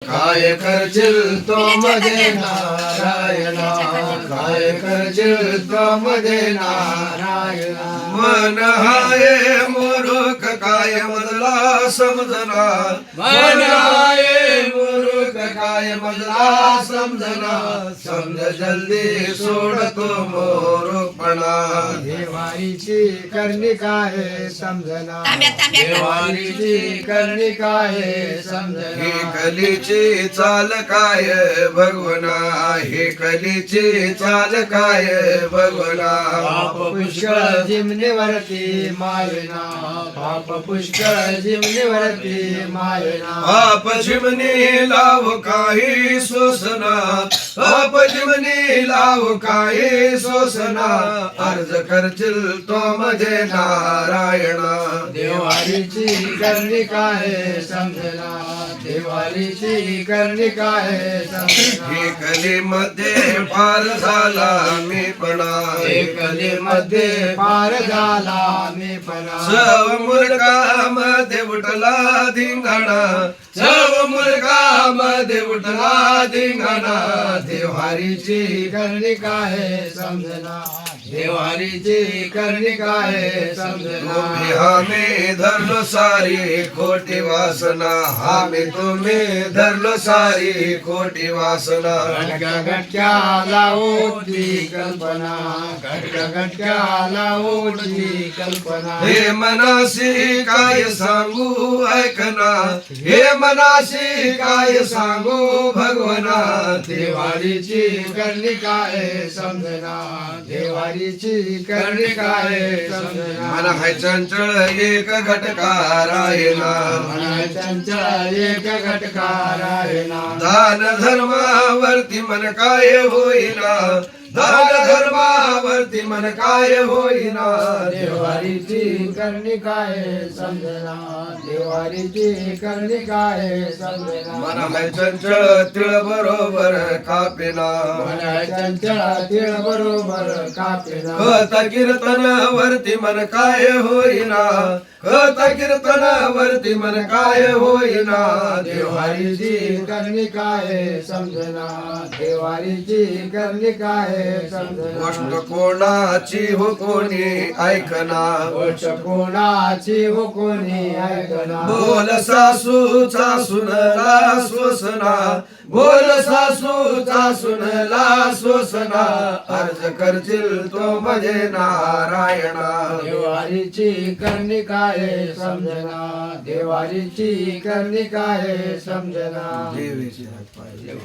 काय करशील तो मध्ये नारायणा, काय करशील तो मध्ये नारायणा. मन हाय मूर्ख काय मजला समजना, मन हाय मूर्ख काय मजला समजना. समज जल्दी सोडतो मोरपणा, देवारीची करणी काय समजना, देवारीची करणी काय समजना. हे कलीची चाल काय भगवना, हे कलीची चाल काय भगवना. पाप पुष्कळ जिमनीवरती मायना, पाप पुष्कळ जिमनीवरती मायना. पाप चिमणी लाव काही सोसना, पाप चिमणी लाव काही सोसना. अर्ज करशील तो मध्ये नारायणा, देवारीची करणी काय समजना, देवारीची करणी काय समजना. हे कलीमध्ये पार झाला मी पणा, कलीमध्ये पार झाला मी पणा. सव मुलगामध्ये उठला धिंगाणा, सव मुलगामध्ये उठला धिंगाणा. देवारीची करणी काय समजना, देवारीची करणी काय समजना. आम्ही धरलो सारी खोटी वासना, आम्ही तुम्ही धरलो सारी खोटी वासना. घटका घटक्याला ओढली कल्पना, घटका घटक्याला ओढली कल्पना. हे मनाशी काय सांगू ऐकना, हे मनाशी काय सांगू भगवना. देवारीची करणी काय समजना, देवारीची करणी काय समजना. मन हाय चंचळ एक घटका राहिना, मना चंचल एक घटका राहिना. दान धर्मावरती मन काय होईना, दान धर्मावरती मन काय होईना. देवारीची करणी काय समजना, देवारीची करणी काय समजना. मन हाय चंचळ तिळ बरोबर कापेना, मना चंचल तीळ बरोबर कापेना. कथ कीर्तन वरती मन काय होईना, कथ कीर्तन वरती मन काय होईना. देवारीची करणी काय समजना, देवारीची करणी काय समजना. गोष्ट कोणाची हो कोणी ऐकना, गोष्ट कोणाची हो कोणी ऐकना. बोल सासूचा सुनला सोसना, बोल सासूचा सुनला सोसना. अर्ज करशील तो मध्ये नारायणा, देवारीची करणी काय समजना, देवारीची करणी काय समजना. देवीची हात पाय.